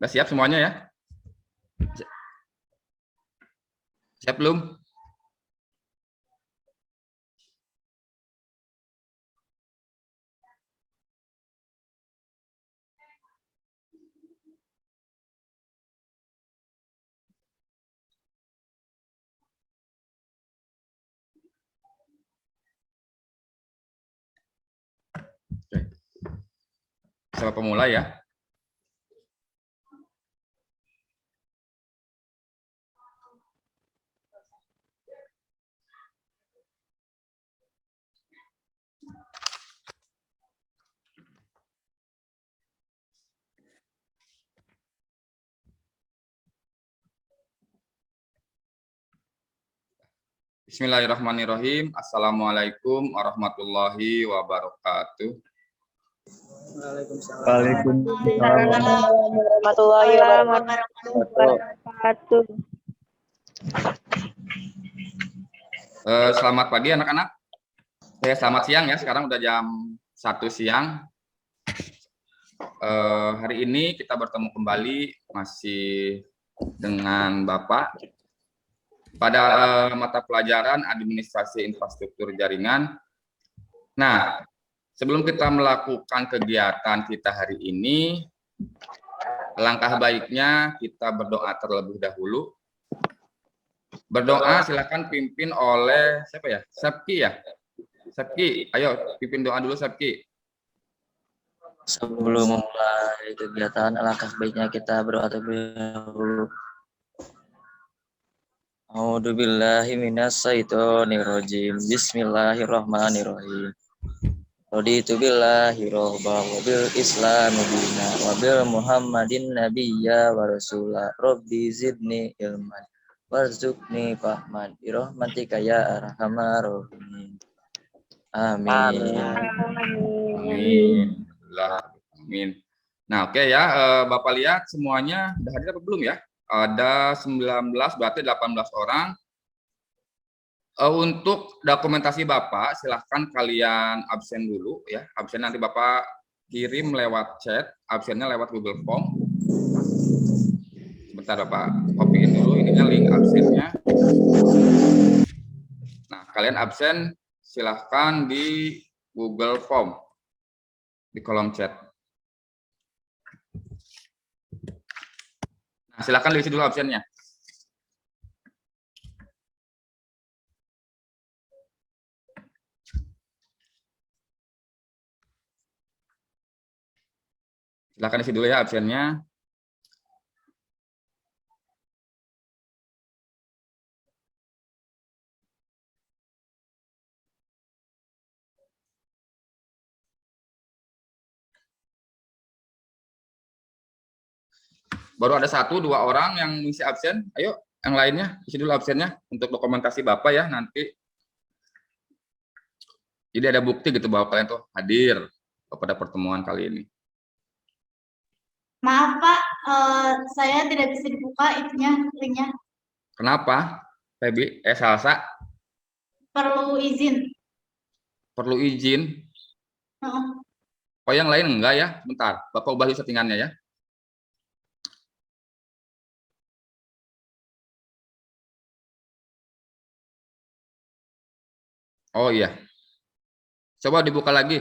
Udah siap semuanya ya? Siap belum? Oke. Siapa pemula ya? Bismillahirrahmanirrahim. Assalamualaikum warahmatullahi wabarakatuh. Waalaikumsalam warahmatullahi wabarakatuh. Selamat pagi anak-anak. Selamat siang ya. Sekarang udah jam 1 siang. Hari ini kita bertemu kembali masih dengan Bapak pada mata pelajaran Administrasi Infrastruktur Jaringan. Nah, sebelum kita melakukan kegiatan kita hari ini, langkah baiknya kita berdoa terlebih dahulu. Berdoa silakan pimpin oleh siapa ya? Sepki ya? Sepki, ayo pimpin doa dulu Sepki. Sebelum memulai kegiatan, alangkah baiknya kita berdoa terlebih dahulu. A'udzubillahi minasyaitonirrajim. Bismillahirrahmanirrahim. Raditu billahi robba wa bil islami dina wa bil muhammadin nabiyya wa rasula. Rabbi zidni ilman warzuqni fahman bi rahmatika ya arhamar rahimin. Amin. Amin. Amin. Nah, oke ya, Bapak lihat semuanya udah hadir apa belum ya? Ada 19, berarti 18 orang. Untuk dokumentasi Bapak, silahkan kalian absen dulu ya. Absen nanti Bapak kirim lewat chat, absennya lewat Google Form. Sebentar Bapak copyin dulu ininya link absennya. Nah, kalian absen silahkan di Google Form di kolom chat. Nah, silahkan diisi dulu absennya. Silahkan isi dulu ya absennya. Baru ada 1-2 orang yang mengisi absen. Ayo, yang lainnya isi dulu absennya untuk dokumentasi Bapak ya nanti. Jadi ada bukti gitu bahwa kalian tuh hadir pada pertemuan kali ini. Maaf Pak, saya tidak bisa dibuka itunya, linknya. Kenapa? Febi, Salsa? Perlu izin. Perlu izin? Oh, yang lain enggak ya? Bentar, Bapak ubah settingannya ya. Oh iya. Coba dibuka lagi.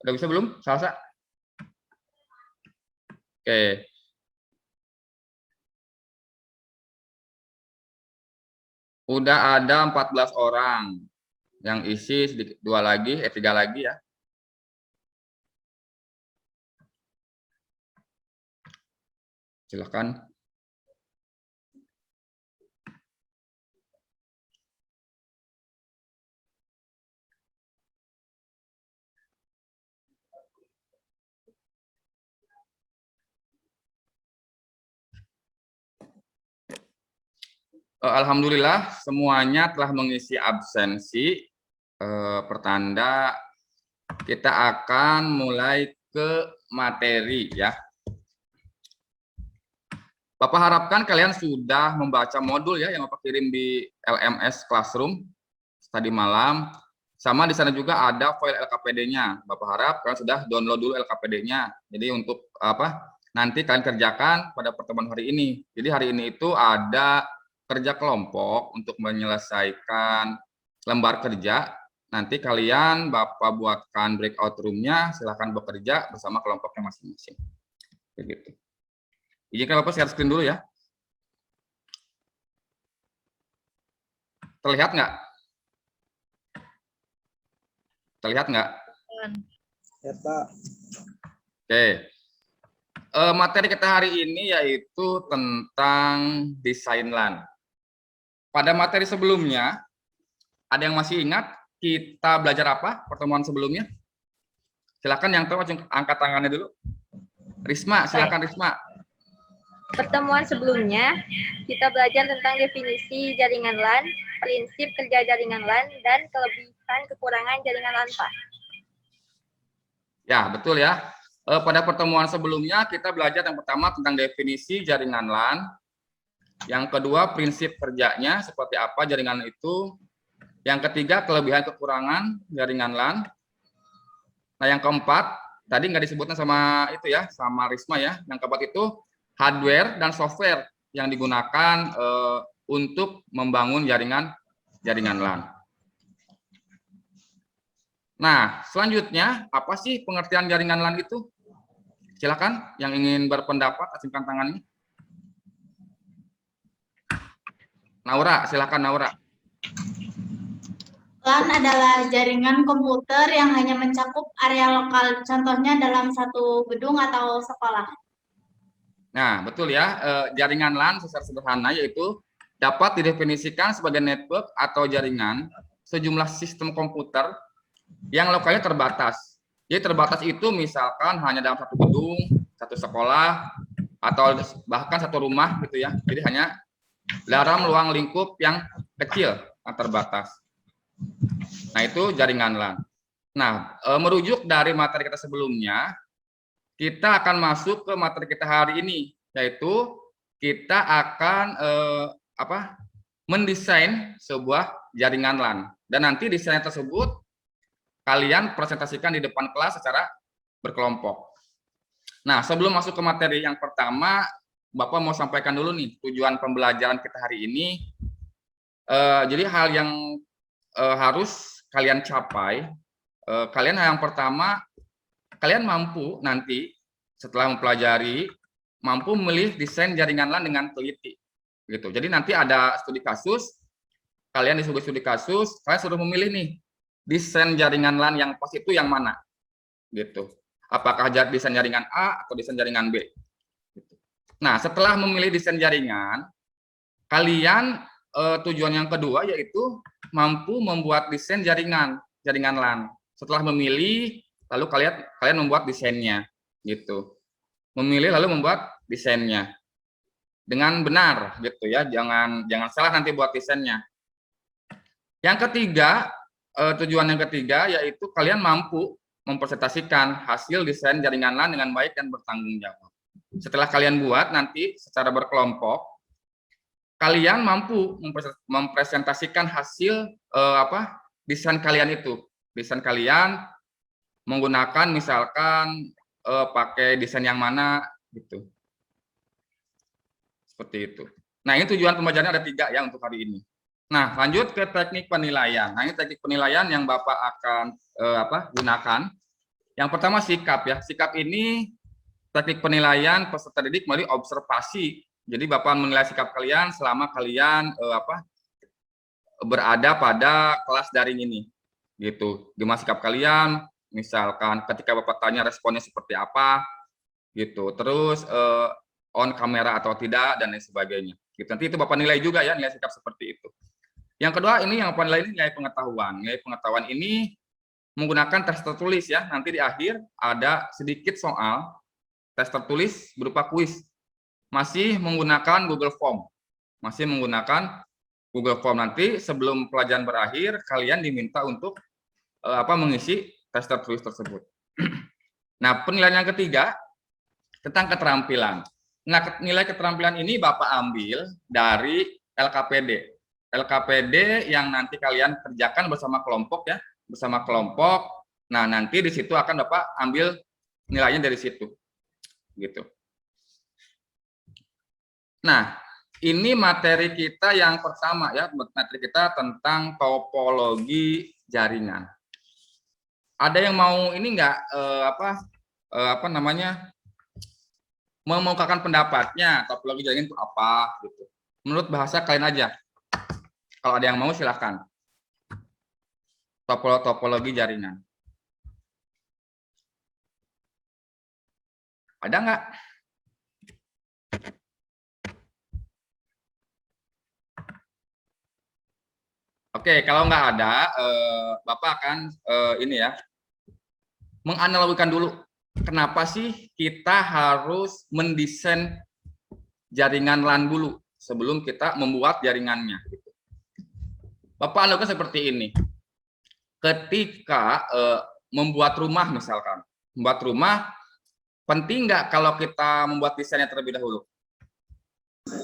Udah bisa belum, Salsa? Oke. Udah ada 14 orang yang isi, sedikit 2 lagi, 3 lagi ya. Silakan. Alhamdulillah semuanya telah mengisi absensi. Pertanda kita akan mulai ke materi ya. Bapak harapkan kalian sudah membaca modul ya yang Bapak kirim di LMS Classroom tadi malam. Sama di sana juga ada file LKPD-nya. Bapak harap kalian sudah download dulu LKPD-nya. Jadi untuk apa? Nanti kalian kerjakan pada pertemuan hari ini. Jadi hari ini itu ada kerja kelompok untuk menyelesaikan lembar kerja. Nanti kalian Bapak buatkan breakout room-nya, silahkan bekerja bersama kelompoknya masing-masing. Begitu. Izinkan Bapak share screen dulu ya. Terlihat nggak? Terlihat nggak? Ya, Pak. Oke. Materi kita hari ini yaitu tentang desain LAN. Pada materi sebelumnya, ada yang masih ingat kita belajar apa pertemuan sebelumnya? Silakan yang tahu angkat tangannya dulu. Risma, silakan Risma. Pertemuan sebelumnya, kita belajar tentang definisi jaringan LAN, prinsip kerja jaringan LAN, dan kelebihan kekurangan jaringan LAN, Pak. Ya, betul ya. Pada pertemuan sebelumnya, kita belajar yang pertama tentang definisi jaringan LAN. Yang kedua, prinsip kerjanya, seperti apa jaringan itu. Yang ketiga, kelebihan kekurangan jaringan LAN. Nah, yang keempat, tadi nggak disebutnya sama itu ya, sama Risma ya. Yang keempat itu, hardware dan software yang digunakan untuk membangun jaringan LAN. Nah, selanjutnya apa sih pengertian jaringan LAN itu? Silakan yang ingin berpendapat acungkan tangannya. Naura, silakan Naura. LAN adalah jaringan komputer yang hanya mencakup area lokal, contohnya dalam satu gedung atau sekolah. Nah, betul ya, jaringan LAN secara sederhana yaitu dapat didefinisikan sebagai network atau jaringan sejumlah sistem komputer yang lokalnya terbatas. Jadi terbatas itu misalkan hanya dalam satu gedung, satu sekolah, atau bahkan satu rumah gitu ya. Jadi hanya dalam ruang lingkup yang kecil, yang terbatas. Nah, itu jaringan LAN. Nah, merujuk dari materi kita sebelumnya, kita akan masuk ke materi kita hari ini, yaitu kita akan mendesain sebuah jaringan LAN. Dan nanti desain tersebut kalian presentasikan di depan kelas secara berkelompok. Nah, sebelum masuk ke materi yang pertama, Bapak mau sampaikan dulu nih tujuan pembelajaran kita hari ini. Jadi hal yang harus kalian capai, kalian yang pertama, kalian mampu nanti setelah mempelajari, mampu memilih desain jaringan LAN dengan teliti. Gitu. Jadi nanti ada studi kasus, kalian disuruh studi kasus, kalian suruh memilih nih, desain jaringan LAN yang pas itu yang mana. Gitu. Apakah desain jaringan A atau desain jaringan B. Gitu. Nah, setelah memilih desain jaringan, kalian tujuan yang kedua yaitu mampu membuat desain jaringan LAN. Setelah memilih, lalu kalian membuat desainnya, gitu. Memilih lalu membuat desainnya dengan benar, gitu ya. Jangan salah nanti buat desainnya. Yang ketiga, tujuan yang ketiga yaitu kalian mampu mempresentasikan hasil desain jaringan LAN dengan baik dan bertanggung jawab. Setelah kalian buat nanti secara berkelompok, kalian mampu mempresentasikan hasil desain kalian itu. Desain kalian menggunakan misalkan pakai desain yang mana gitu. Seperti itu. Nah, ini tujuan pembelajarannya ada 3 ya untuk hari ini. Nah, lanjut ke teknik penilaian. Nah, ini teknik penilaian yang Bapak akan gunakan. Yang pertama sikap ya. Sikap ini teknik penilaian peserta didik melalui observasi. Jadi Bapak menilai sikap kalian selama kalian berada pada kelas daring ini. Gitu. Gimana sikap kalian? Misalkan ketika Bapak tanya responnya seperti apa, gitu. Terus on kamera atau tidak dan lain sebagainya. Gitu. Nanti itu Bapak nilai juga ya, nilai sikap seperti itu. Yang kedua ini yang Bapak nilai ini nilai pengetahuan. Nilai pengetahuan ini menggunakan tes tertulis ya. Nanti di akhir ada sedikit soal tes tertulis berupa kuis. Masih menggunakan Google Form. Masih menggunakan Google Form. Nanti sebelum pelajaran berakhir kalian diminta untuk mengisi tes tertulis tersebut. Nah, penilaian yang ketiga tentang keterampilan. Nah, nilai keterampilan ini Bapak ambil dari LKPD. LKPD yang nanti kalian kerjakan bersama kelompok ya, bersama kelompok. Nah, nanti di situ akan Bapak ambil nilainya dari situ. Gitu. Nah, ini materi kita yang pertama ya, materi kita tentang topologi jaringan. Ada yang mau ini enggak apa namanya? Mengemukakan pendapatnya, topologi jaringan itu apa gitu. Menurut bahasa kalian aja. Kalau ada yang mau silakan. Topologi jaringan. Ada nggak? Oke, kalau nggak ada, Bapak akan ini ya, menganalogikan dulu. Kenapa sih kita harus mendesain jaringan LAN dulu sebelum kita membuat jaringannya? Bapak analogikan seperti ini. Ketika membuat rumah misalkan, membuat rumah, penting nggak kalau kita membuat desainnya terlebih dahulu?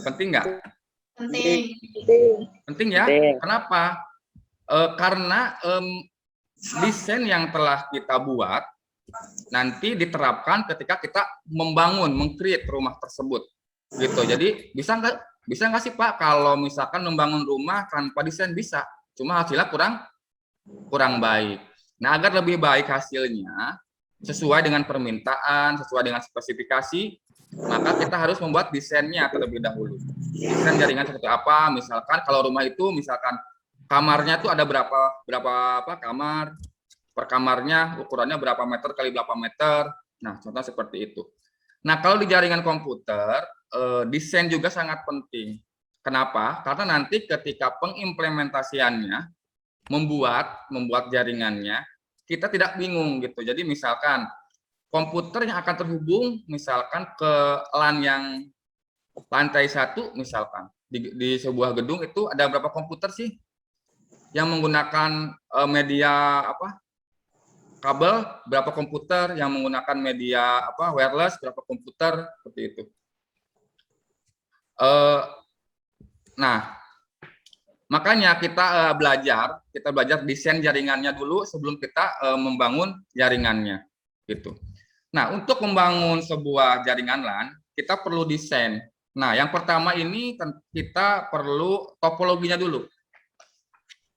Penting nggak? Penting. Penting ya? Penting. Kenapa? Karena desain yang telah kita buat nanti diterapkan ketika kita membangun, meng-create rumah tersebut, gitu. Jadi bisa nggak sih Pak kalau misalkan membangun rumah tanpa desain? Bisa, cuma hasilnya kurang baik. Nah, agar lebih baik hasilnya sesuai dengan permintaan, sesuai dengan spesifikasi, maka kita harus membuat desainnya terlebih dahulu. Desain jaringan seperti apa? Misalkan kalau rumah itu misalkan kamarnya tuh ada berapa kamar, per kamarnya ukurannya berapa meter kali berapa meter. Nah, contoh seperti itu. Nah, kalau di jaringan komputer, desain juga sangat penting. Kenapa? Karena nanti ketika pengimplementasiannya, membuat jaringannya, kita tidak bingung gitu. Jadi misalkan komputer yang akan terhubung misalkan ke LAN yang lantai 1 misalkan di sebuah gedung itu ada berapa komputer sih yang menggunakan media kabel, berapa komputer yang menggunakan media wireless, berapa komputer seperti itu. Nah, makanya kita belajar desain jaringannya dulu sebelum kita membangun jaringannya, gitu. Nah, untuk membangun sebuah jaringan LAN, kita perlu desain. Nah, yang pertama ini kita perlu topologinya dulu.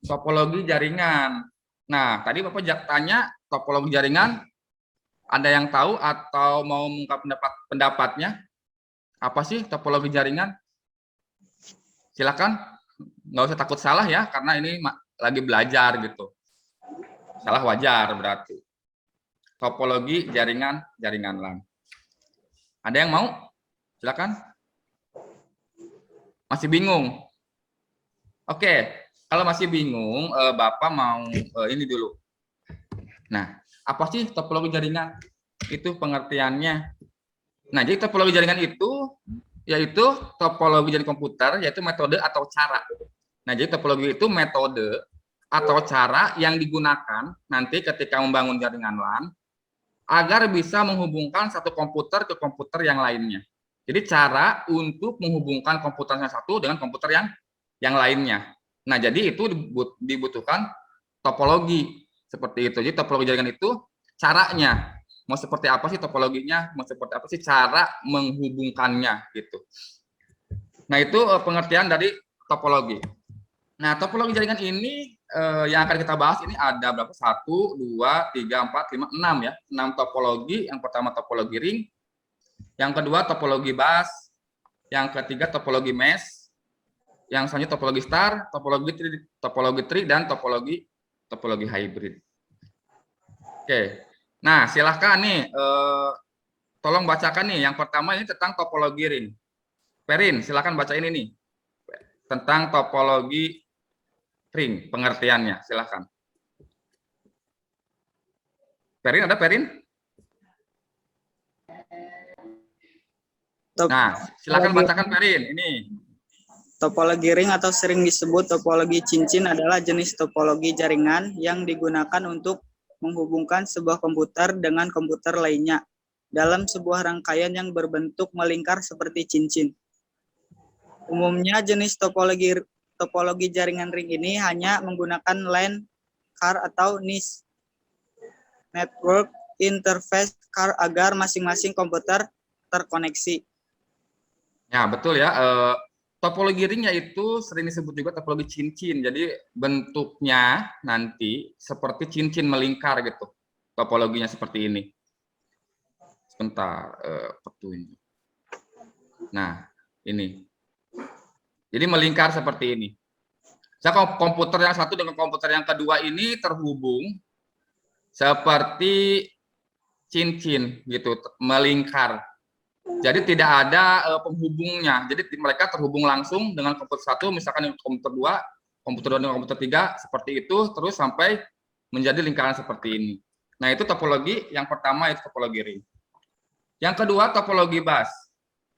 Topologi jaringan. Nah, tadi Bapak tanya topologi jaringan, ada yang tahu atau mau mengungkap pendapatnya? Apa sih topologi jaringan? Silakan. Nggak usah takut salah ya, karena ini lagi belajar gitu. Salah wajar berarti. Topologi jaringan LAN. Ada yang mau? Silakan. Masih bingung? Oke, kalau masih bingung, Bapak mau ini dulu. Nah, apa sih topologi jaringan? Itu pengertiannya. Nah, jadi topologi jaringan itu yaitu topologi jaringan komputer, yaitu metode atau cara. Nah, jadi topologi itu metode atau cara yang digunakan nanti ketika membangun jaringan LAN agar bisa menghubungkan satu komputer ke komputer yang lainnya. Jadi cara untuk menghubungkan komputer yang satu dengan komputer yang lainnya. Nah, jadi itu dibutuhkan topologi seperti itu. Jadi topologi jaringan itu caranya. Mau seperti apa sih topologinya? Mau seperti apa sih cara menghubungkannya gitu. Nah, itu pengertian dari topologi. Nah, topologi jaringan ini yang akan kita bahas ini ada berapa? 1, 2, 3, 4, 5, 6 ya. 6 topologi. Yang pertama topologi ring. Yang kedua topologi bus. Yang ketiga topologi mesh. Yang selanjutnya topologi star, topologi tree, dan topologi hybrid. Oke. Nah, silahkan nih, tolong bacakan nih. Yang pertama ini tentang topologi ring. Perin, silahkan baca ini nih. Tentang topologi ring, pengertiannya. Silahkan. Perin, ada Perin? Nah, silahkan bacakan Perin. Ini. Topologi ring atau sering disebut topologi cincin adalah jenis topologi jaringan yang digunakan untuk menghubungkan sebuah komputer dengan komputer lainnya dalam sebuah rangkaian yang berbentuk melingkar seperti cincin. Umumnya jenis topologi jaringan ring ini hanya menggunakan LAN card atau NIC network interface card agar masing-masing komputer terkoneksi. Ya, betul ya. Topologi ring yaitu sering disebut juga topologi cincin. Jadi bentuknya nanti seperti cincin melingkar gitu. Topologinya seperti ini. Sebentar, petunjuk. Nah, ini. Jadi melingkar seperti ini. Saya komputer yang satu dengan komputer yang kedua ini terhubung seperti cincin gitu, melingkar. Jadi tidak ada penghubungnya. Jadi mereka terhubung langsung dengan komputer satu, misalkan komputer dua dengan komputer tiga, seperti itu, terus sampai menjadi lingkaran seperti ini. Nah, itu topologi yang pertama, itu topologi ring. Yang kedua, topologi bus.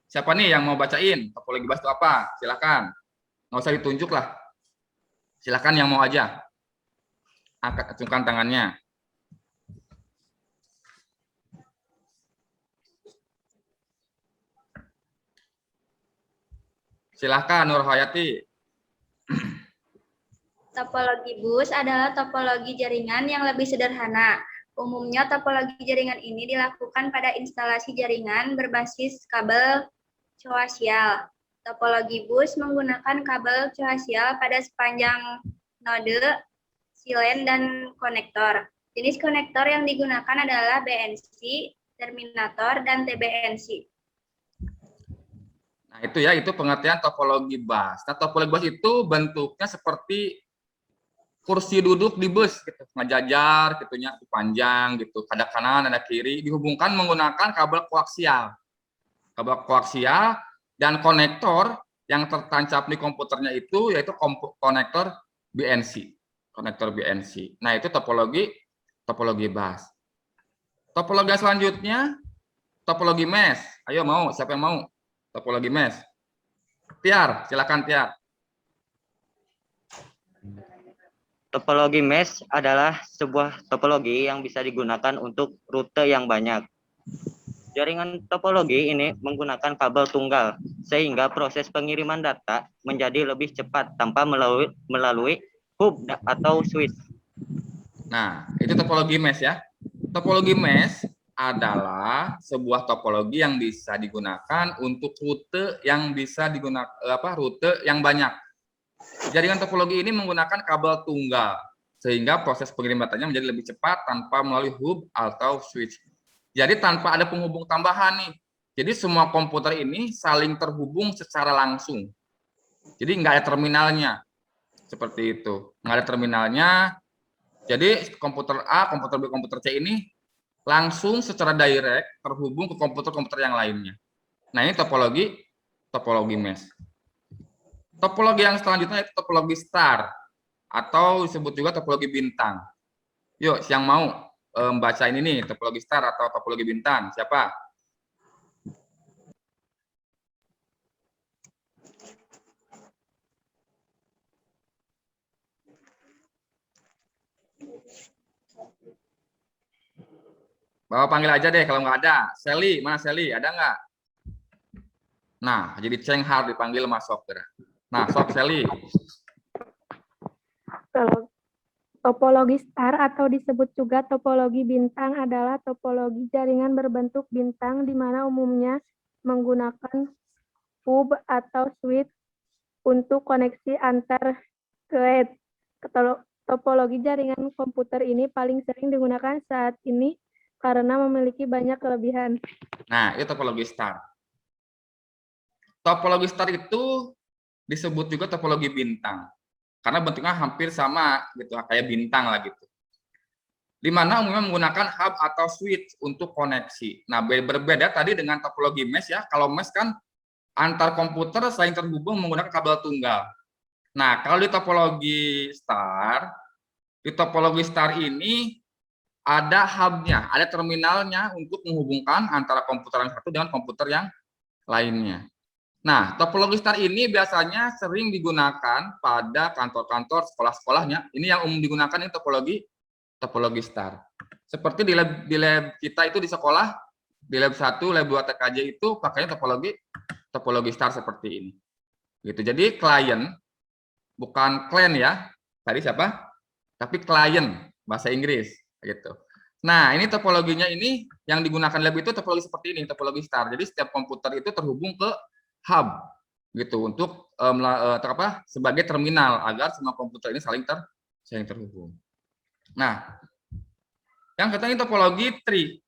Siapa nih yang mau bacain? Topologi bus itu apa? Silakan. Nggak usah ditunjuk lah. Silakan yang mau aja. Acungkan tangannya. Silahkan Nur Hayati. Topologi bus adalah topologi jaringan yang lebih sederhana. Umumnya topologi jaringan ini dilakukan pada instalasi jaringan berbasis kabel koaksial. Topologi bus menggunakan kabel koaksial pada sepanjang node, silen, dan konektor. Jenis konektor yang digunakan adalah BNC, terminator, dan TBNC. Nah, itu ya, itu pengertian topologi bus. Nah, topologi bus itu bentuknya seperti kursi duduk di bus gitu, ngejajar gitunya, panjang gitu, ada kanan, ada kiri, dihubungkan menggunakan kabel koaksial. Kabel koaksial dan konektor yang tertancap di komputernya itu yaitu konektor BNC. Konektor BNC. Nah, itu topologi bus. Topologi selanjutnya topologi mesh. Ayo mau, siapa yang mau? Topologi mesh. Tiar, silakan Tiar. Topologi mesh adalah sebuah topologi yang bisa digunakan untuk rute yang banyak. Jaringan topologi ini menggunakan kabel tunggal, sehingga proses pengiriman data menjadi lebih cepat tanpa melalui hub atau switch. Nah, itu topologi mesh ya. Topologi mesh adalah sebuah topologi yang bisa digunakan untuk rute yang bisa digunakan rute yang banyak. Jaringan topologi ini menggunakan kabel tunggal sehingga proses pengiriman datanya menjadi lebih cepat tanpa melalui hub atau switch. Jadi tanpa ada penghubung tambahan nih. Jadi semua komputer ini saling terhubung secara langsung. Jadi nggak ada terminalnya. Seperti itu. Nggak ada terminalnya. Jadi komputer A, komputer B, komputer C ini langsung secara direct terhubung ke komputer-komputer yang lainnya. Nah, ini topologi mesh. Topologi yang selanjutnya itu topologi star atau disebut juga topologi bintang. Yuk, yang mau membaca ini nih, topologi star atau topologi bintang, siapa? Bapak panggil aja deh kalau nggak ada. Sally, mana Sally? Ada nggak? Nah, jadi Cenghar dipanggil masuk. Nah, sok Sally. Topologi star atau disebut juga topologi bintang adalah topologi jaringan berbentuk bintang di mana umumnya menggunakan hub atau switch untuk koneksi antar thread. Topologi jaringan komputer ini paling sering digunakan saat ini karena memiliki banyak kelebihan. Nah, itu topologi star. Topologi star itu disebut juga topologi bintang. Karena bentuknya hampir sama gitu, kayak bintang lah gitu. Di mana umumnya menggunakan hub atau switch untuk koneksi. Nah, berbeda tadi dengan topologi mesh ya. Kalau mesh kan antar komputer saling terhubung menggunakan kabel tunggal. Nah, kalau di topologi star ini ada hubnya, ada terminalnya untuk menghubungkan antara komputer yang satu dengan komputer yang lainnya. Nah, topologi star ini biasanya sering digunakan pada kantor-kantor, sekolah-sekolahnya. Ini yang umum digunakan ini topologi star. Seperti di lab kita itu di sekolah, di lab 1, lab 2 TKJ itu pakainya topologi star seperti ini. Gitu. Jadi klien bukan klien ya. Tadi siapa? Tapi klien bahasa Inggris gitu. Nah, ini topologinya ini yang digunakan lab itu topologi seperti ini, topologi star. Jadi setiap komputer itu terhubung ke hub gitu untuk sebagai terminal agar semua komputer ini saling terhubung. Nah, yang ketiga ini topologi tree.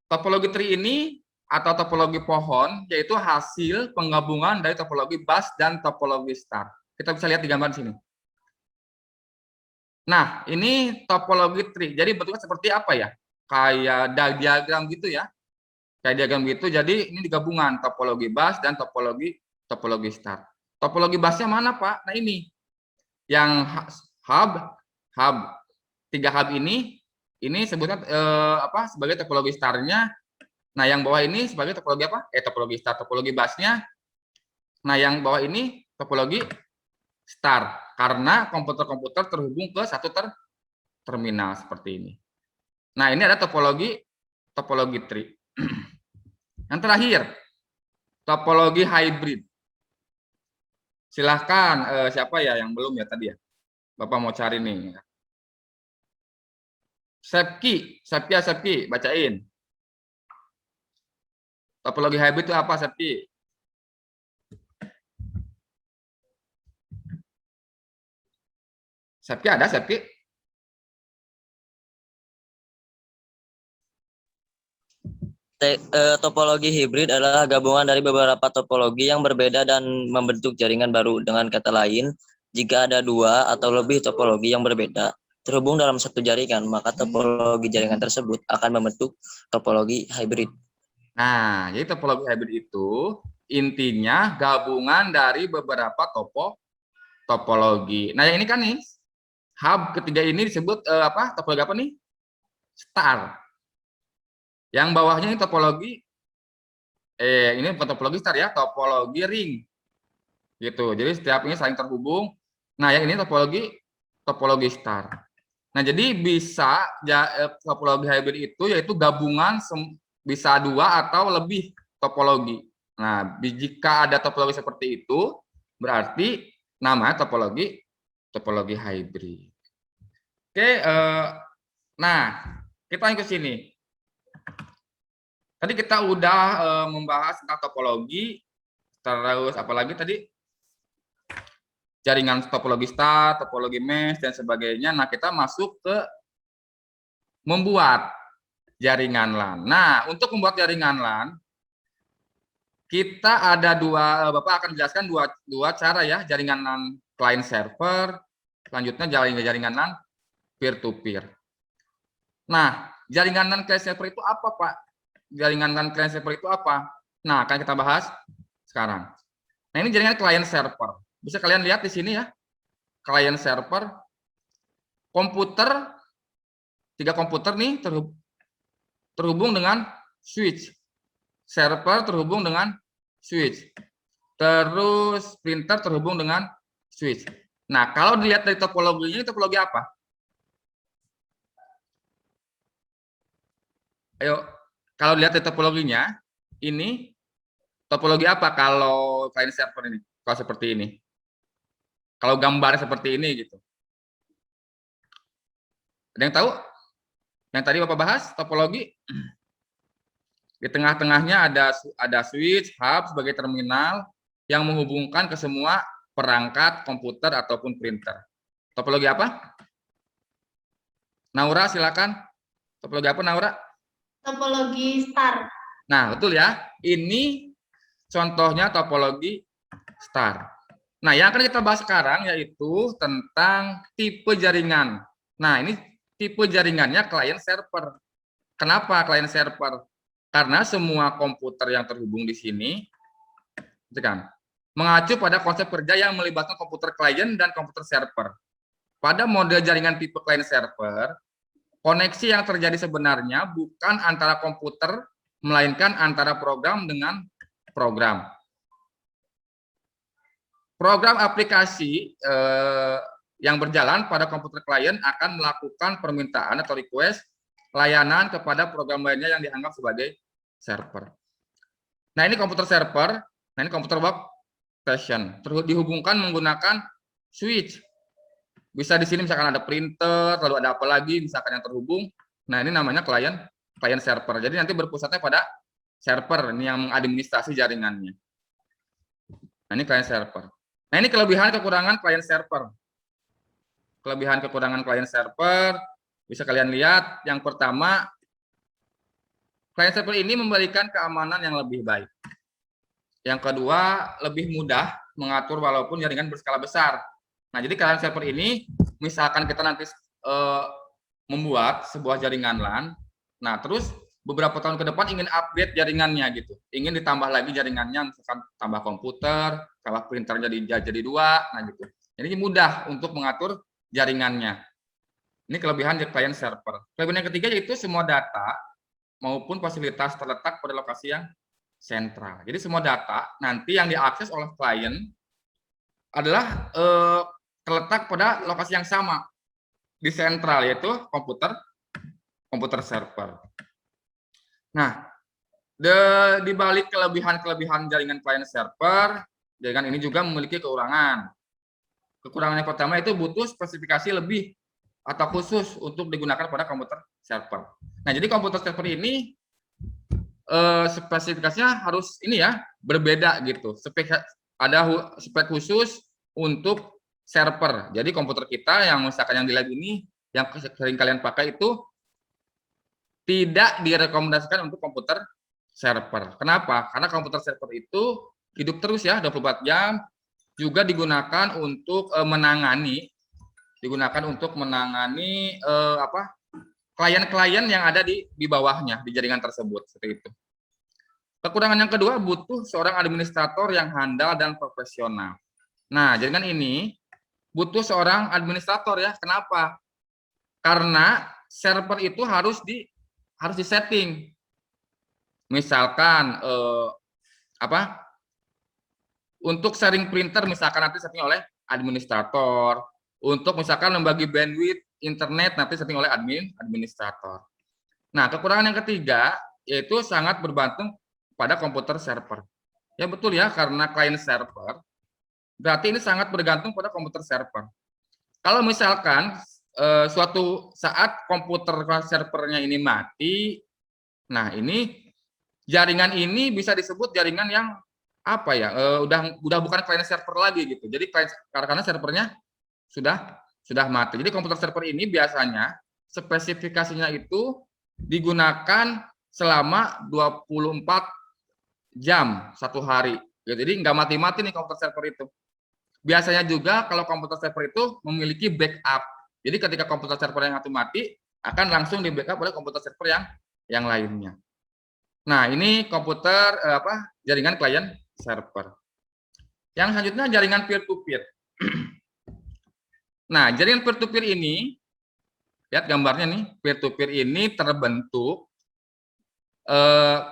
Topologi tree ini atau topologi pohon yaitu hasil penggabungan dari topologi bus dan topologi star. Kita bisa lihat di gambar sini. Nah, ini topologi tree. Jadi bentuknya seperti apa ya? Kayak diagram gitu ya. Kayak diagram gitu. Jadi ini digabungan topologi bus dan topologi star. Topologi busnya mana, Pak? Nah, ini. Yang hub 3 hub ini sebutnya sebagai topologi starnya. Nah, yang bawah ini sebagai topologi apa? Topologi star, topologi busnya. Nah, yang bawah ini topologi star karena komputer-komputer terhubung ke satu terminal seperti ini. Nah, ini ada topologi tree. Yang terakhir, topologi hybrid. Silahkan siapa ya yang belum ya tadi ya? Bapak mau cari nih. Sepki, bacain. Topologi hybrid itu apa, Sepki? Sepki ada, Sepki? Topologi hibrid adalah gabungan dari beberapa topologi yang berbeda dan membentuk jaringan baru. Dengan kata lain, jika ada 2 atau lebih topologi yang berbeda terhubung dalam satu jaringan, maka topologi jaringan tersebut akan membentuk topologi hibrid. Nah, jadi topologi hybrid itu intinya gabungan dari beberapa topologi. Nah, yang ini kan nih, hub ketiga ini disebut topologi apa nih? Star. Yang bawahnya ini topologi, ini bukan topologi star ya, topologi ring. Gitu. Jadi setiap ini saling terhubung. Nah, yang ini topologi star. Nah, jadi bisa topologi hybrid itu yaitu gabungan bisa 2 atau lebih topologi. Nah, jika ada topologi seperti itu, berarti namanya topologi hybrid. Oke, nah kita lanjut ke sini. Tadi kita udah membahas tentang topologi, terus apalagi tadi jaringan topologi star, topologi mesh dan sebagainya. Nah, kita masuk ke membuat jaringan LAN. Nah, untuk membuat jaringan LAN, kita ada Bapak akan jelaskan dua cara ya, jaringan LAN client server, selanjutnya jaringan LAN peer-to-peer. Nah, jaringan LAN client server itu apa, Pak? Jaringan LAN client server itu apa? Nah, akan kita bahas sekarang. Nah, ini jaringan client server. Bisa kalian lihat di sini ya, client server, komputer, 3 komputer nih terhubung dengan switch. Server terhubung dengan switch. Terus printer terhubung dengan switch. Nah, kalau dilihat dari topologinya, topologi apa? Ayo, kalau dilihat dari topologinya, ini topologi apa kalau client server ini? Kalau seperti ini. Kalau gambar seperti ini gitu. Ada yang tahu? Yang tadi Bapak bahas topologi. Di tengah-tengahnya ada switch, hub sebagai terminal yang menghubungkan ke semua perangkat komputer ataupun printer. Topologi apa? Naura silakan. Topologi apa, Naura? Topologi star. Nah, betul ya. Ini contohnya topologi star. Nah, yang akan kita bahas sekarang yaitu tentang tipe jaringan. Nah, ini tipe jaringannya client server. Kenapa client server? Karena semua komputer yang terhubung di sini kan, mengacu pada konsep kerja yang melibatkan komputer client dan komputer server. Pada model jaringan tipe client server, koneksi yang terjadi sebenarnya bukan antara komputer, melainkan antara program dengan program. Program aplikasi yang berjalan pada komputer klien akan melakukan permintaan atau request layanan kepada program lainnya yang dianggap sebagai server. Nah, ini komputer server, nah ini komputer workstation. Terus dihubungkan menggunakan switch. Bisa di sini misalkan ada printer, lalu ada apa lagi misalkan yang terhubung. Nah, ini namanya client server. Jadi nanti berpusatnya pada server ini yang mengadministrasi jaringannya. Nah, ini client server. Nah, ini kelebihan kekurangan client server. Kelebihan kekurangan client server bisa kalian lihat. Yang pertama, client server ini memberikan keamanan yang lebih baik. Yang kedua, lebih mudah mengatur walaupun jaringan berskala besar. Nah, jadi client server ini, misalkan kita nanti membuat sebuah jaringan LAN, nah terus beberapa tahun ke depan ingin update jaringannya gitu, ingin ditambah lagi jaringannya, misalkan tambah komputer, tambah printer jadi 2, nah gitu. Jadi mudah untuk mengatur jaringannya. Ini kelebihan dari client server. Kelebihan yang ketiga yaitu semua data maupun fasilitas terletak pada lokasi yang sentral. Jadi semua data nanti yang diakses oleh klien adalah terletak pada lokasi yang sama di sentral, yaitu komputer server. Nah, di balik kelebihan jaringan client server, jaringan ini juga memiliki kekurangan. Kekurangan yang pertama itu butuh spesifikasi lebih atau khusus untuk digunakan pada komputer server. Nah, jadi komputer server ini spesifikasinya harus ini ya, berbeda gitu. Ada spek khusus untuk server. Jadi komputer kita yang misalkan yang di lab ini yang sering kalian pakai itu tidak direkomendasikan untuk komputer server. Kenapa? Karena komputer server itu hidup terus ya 24 jam, juga digunakan untuk menangani klien-klien yang ada di bawahnya di jaringan tersebut, seperti itu. Kekurangan yang kedua, butuh seorang administrator yang handal dan profesional. Nah, jaringan ini butuh seorang administrator ya. Kenapa? Karena server itu harus disetting. Misalkan untuk sharing printer misalkan nanti setting oleh administrator. Untuk misalkan membagi bandwidth internet nanti setting oleh administrator. Nah, kekurangan yang ketiga yaitu sangat bergantung pada komputer server. Ya betul ya, karena client server berarti ini sangat bergantung pada komputer server. Kalau misalkan suatu saat komputer servernya ini mati, nah ini jaringan ini bisa disebut jaringan yang apa ya? Udah bukan client server lagi gitu. Jadi karena servernya sudah mati. Jadi komputer server ini biasanya spesifikasinya itu digunakan selama 24 jam satu hari. Jadi nggak mati-mati nih komputer server itu. Biasanya juga kalau komputer server itu memiliki backup. Jadi ketika komputer server yang satu mati, akan langsung di backup oleh komputer server yang lainnya. Nah, ini komputer jaringan client server. Yang selanjutnya jaringan peer-to-peer. Nah, jaringan peer-to-peer ini, lihat gambarnya nih, peer-to-peer ini terbentuk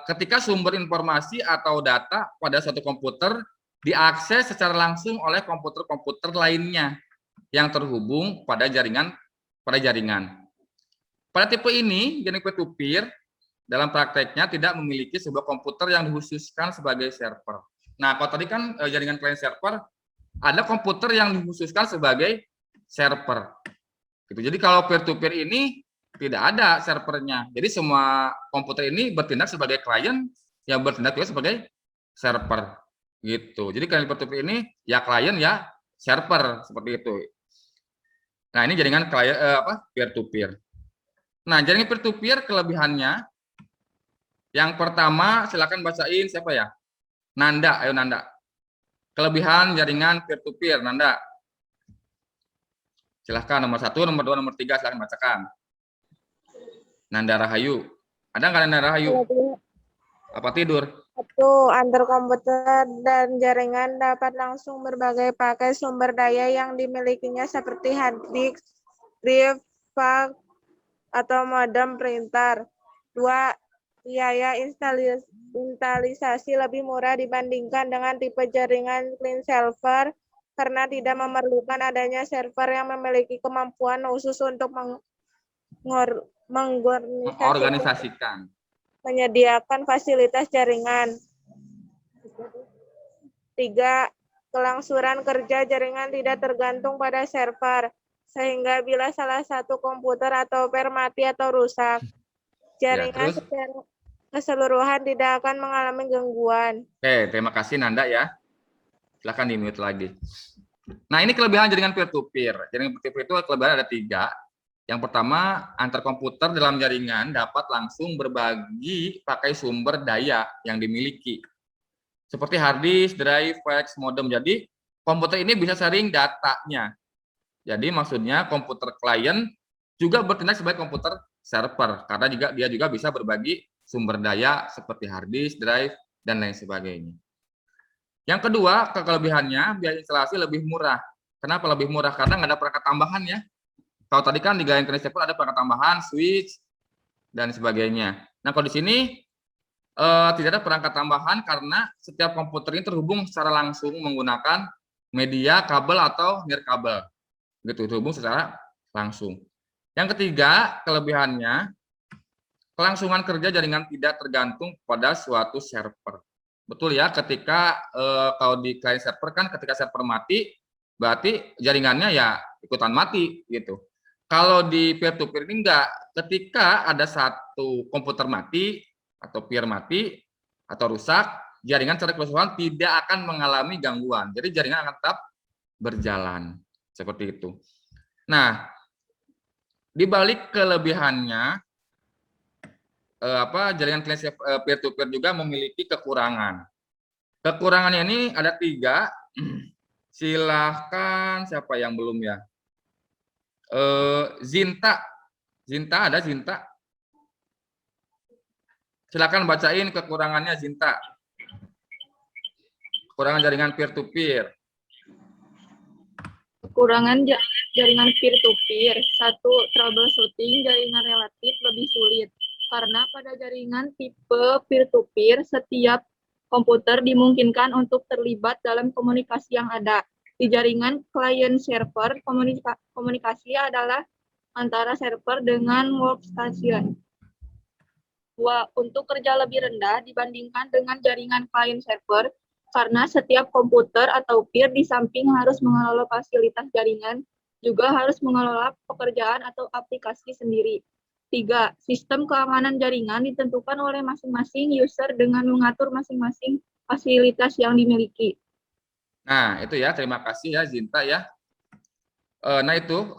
ketika sumber informasi atau data pada suatu komputer diakses secara langsung oleh komputer-komputer lainnya yang terhubung pada jaringan. Pada tipe ini, jaringan peer-to-peer dalam prakteknya tidak memiliki sebuah komputer yang dikhususkan sebagai server. Nah, kalau tadi kan jaringan client server, ada komputer yang dikhususkan sebagai server. Gitu. Jadi kalau peer-to-peer ini tidak ada servernya. Jadi semua komputer ini bertindak sebagai klien yang bertindak juga sebagai server. Gitu. Jadi client peer-to-peer ini ya klien ya server seperti itu. Nah, ini jaringan klien peer-to-peer. Nah, jaringan peer-to-peer kelebihannya yang pertama silakan bacain siapa ya? Nanda, ayo Nanda. Kelebihan jaringan peer-to-peer, Nanda. Silahkan nomor 1, nomor 2, nomor 3 silahkan bacakan. Nanda Rahayu. Ada nggak Nanda Rahayu? Apa tidur? Satu, antar komputer dan jaringan dapat langsung berbagai pakai sumber daya yang dimilikinya seperti hard disk, drive, fax, atau modem printer. 2, biaya instalisasi lebih murah dibandingkan dengan tipe jaringan client server karena tidak memerlukan adanya server yang memiliki kemampuan khusus untuk mengorganisasikan. menyediakan fasilitas jaringan. 3. Kelangsuran kerja jaringan tidak tergantung pada server, sehingga bila salah satu komputer atau per mati atau rusak, jaringan terus? secara keseluruhan tidak akan mengalami gangguan. Oke, terima kasih Nanda ya. Silahkan di-mute lagi. Nah, ini kelebihan jaringan peer-to-peer. Jaringan peer-to-peer itu kelebihan ada 3. Yang pertama, antar komputer dalam jaringan dapat langsung berbagi pakai sumber daya yang dimiliki. Seperti hard disk, drive, fax, modem. Jadi, komputer ini bisa sharing datanya. Jadi, maksudnya komputer klien juga bertindak sebagai komputer server. Karena dia juga bisa berbagi sumber daya seperti hard disk, drive, dan lain sebagainya. Yang kedua, kelebihannya biaya instalasi lebih murah. Kenapa lebih murah? Karena nggak ada perangkat tambahan ya. Kalau tadi kan di Giant Connect Server ada perangkat tambahan, switch, dan sebagainya. Nah, kalau di sini tidak ada perangkat tambahan karena setiap komputer ini terhubung secara langsung menggunakan media kabel atau nirkabel. Gitu, terhubung secara langsung. Yang ketiga, kelebihannya, kelangsungan kerja jaringan tidak tergantung pada suatu server. Betul ya, ketika kalau di client server kan ketika server mati, berarti jaringannya ya ikutan mati gitu. Kalau di peer-to-peer ini enggak, ketika ada satu komputer mati atau peer mati atau rusak, jaringan secara keseluruhan tidak akan mengalami gangguan. Jadi jaringan akan tetap berjalan seperti itu. Nah, di balik kelebihannya, jaringan client peer-to-peer juga memiliki kekurangan. Kekurangannya ini ada 3. Silahkan siapa yang belum ya? Zinta ada Zinta? Silakan bacain kekurangannya Zinta. Kekurangan jaringan peer-to-peer. Kekurangan jaringan peer-to-peer. 1. Troubleshooting jaringan relatif lebih sulit. Karena pada jaringan tipe peer-to-peer, setiap komputer dimungkinkan untuk terlibat dalam komunikasi yang ada. Di jaringan client-server, komunikasi adalah antara server dengan workstation. 2. Untuk kerja lebih rendah dibandingkan dengan jaringan client-server, karena setiap komputer atau peer di samping harus mengelola fasilitas jaringan, juga harus mengelola pekerjaan atau aplikasi sendiri. 3. Sistem keamanan jaringan ditentukan oleh masing-masing user dengan mengatur masing-masing fasilitas yang dimiliki. Nah, itu ya, terima kasih ya Zinta ya. Nah, itu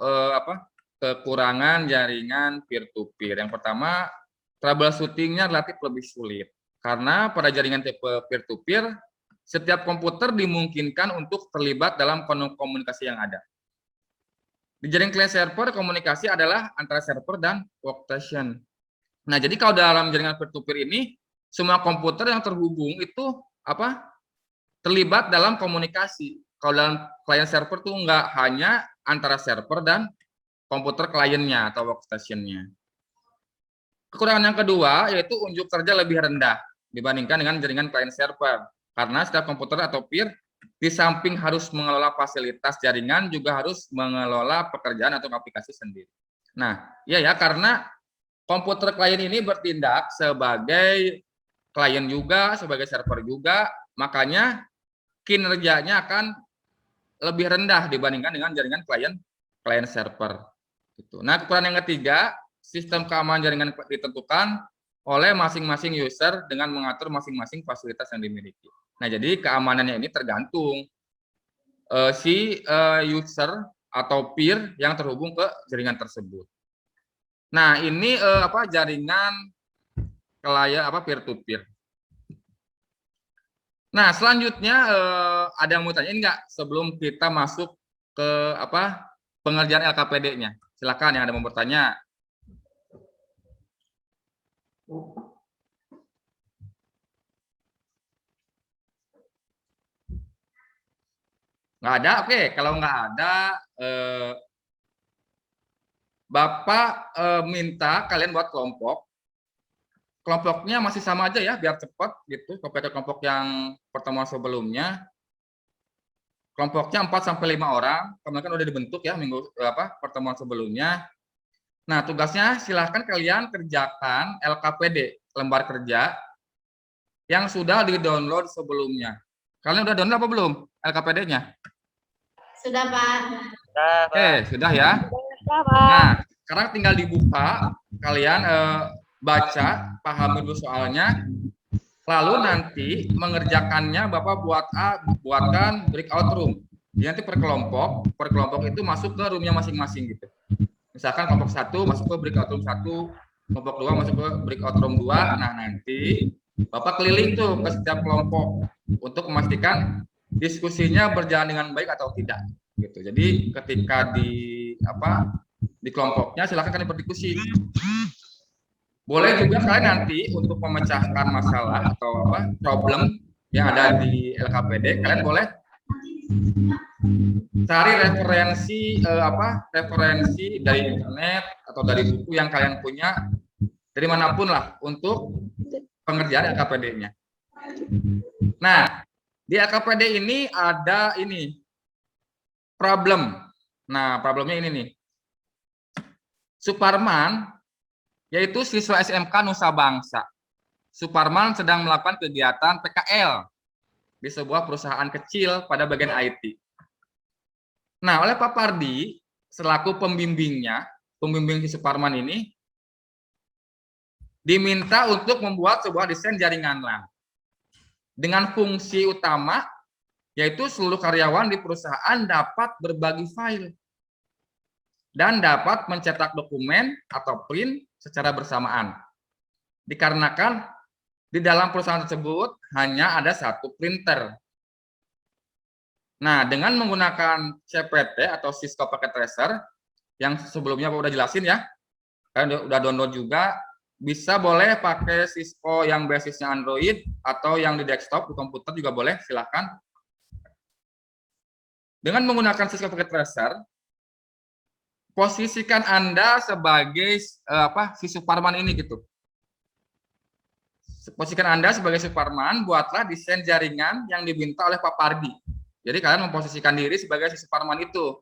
kekurangan jaringan peer-to-peer. Yang pertama, troubleshooting-nya relatif lebih sulit. Karena pada jaringan tipe peer-to-peer, setiap komputer dimungkinkan untuk terlibat dalam komunikasi yang ada. Di jaringan client server, komunikasi adalah antara server dan workstation. Nah, jadi kalau dalam jaringan peer-to-peer ini, semua komputer yang terhubung itu terlibat dalam komunikasi. Kalau dalam client server itu enggak, hanya antara server dan komputer kliennya atau workstation-nya. Kekurangan yang kedua yaitu unjuk kerja lebih rendah dibandingkan dengan jaringan client server. Karena setiap komputer atau peer di samping harus mengelola fasilitas jaringan, juga harus mengelola pekerjaan atau aplikasi sendiri. Nah, iya ya, karena komputer klien ini bertindak sebagai klien juga, sebagai server juga, makanya kinerjanya akan lebih rendah dibandingkan dengan jaringan klien server. Gitu. Nah, kekurangan yang ketiga, sistem keamanan jaringan ditentukan oleh masing-masing user dengan mengatur masing-masing fasilitas yang dimiliki. Nah, jadi keamanannya ini tergantung si user atau peer yang terhubung ke jaringan tersebut. Nah, ini jaringan klien peer-to-peer. Nah, selanjutnya ada yang mau tanya enggak sebelum kita masuk ke pengerjaan LKPD-nya? Silakan yang ada mau bertanya. Nggak ada? Oke, kalau nggak ada, Bapak minta kalian buat kelompok. Kelompoknya masih sama aja ya, biar cepat gitu. Seperti kelompok yang pertemuan sebelumnya. Kelompoknya 4-5 orang. Kemarin kan udah dibentuk ya pertemuan sebelumnya. Nah, tugasnya silahkan kalian kerjakan LKPD, lembar kerja yang sudah di-download sebelumnya. Kalian udah download apa belum LKPD-nya? Sudah, Pak. Oke, sudah ya. Nah, sekarang tinggal dibuka, kalian baca, pahami dulu soalnya, lalu nanti mengerjakannya Bapak buatkan breakout room. Jadi nanti per kelompok itu masuk ke roomnya masing-masing gitu. Misalkan kelompok 1 masuk ke breakout room 1, kelompok 2 masuk ke breakout room 2. Nah, nanti Bapak keliling tuh ke setiap kelompok untuk memastikan diskusinya berjalan dengan baik atau tidak gitu. Jadi ketika di kelompoknya silakan kalian berdiskusi. Boleh juga kalian nanti untuk memecahkan masalah atau problem yang ada di LKPD, kalian boleh cari referensi referensi dari internet atau dari buku yang kalian punya dari manapun lah untuk pengerjaan LKPD-nya. Nah, di LKPD ini ada problem. Nah, problemnya ini nih. Suparman, yaitu siswa SMK Nusa Bangsa. Suparman sedang melakukan kegiatan PKL di sebuah perusahaan kecil pada bagian IT. Nah, oleh Pak Pardi, selaku pembimbing si Suparman ini, diminta untuk membuat sebuah desain jaringan LAN dengan fungsi utama yaitu seluruh karyawan di perusahaan dapat berbagi file dan dapat mencetak dokumen atau print secara bersamaan. Dikarenakan di dalam perusahaan tersebut hanya ada satu printer. Nah, dengan menggunakan CPT atau Cisco Packet Tracer yang sebelumnya Pak udah jelasin ya, kalian udah download juga. Bisa boleh pakai Cisco yang basisnya Android atau yang di desktop di komputer juga boleh, silakan. Dengan menggunakan Cisco Packet Tracer, posisikan Anda sebagai si Suparman ini gitu. Posisikan Anda sebagai Suparman, buatlah desain jaringan yang diminta oleh Pak Pardi. Jadi kalian memposisikan diri sebagai si Suparman itu,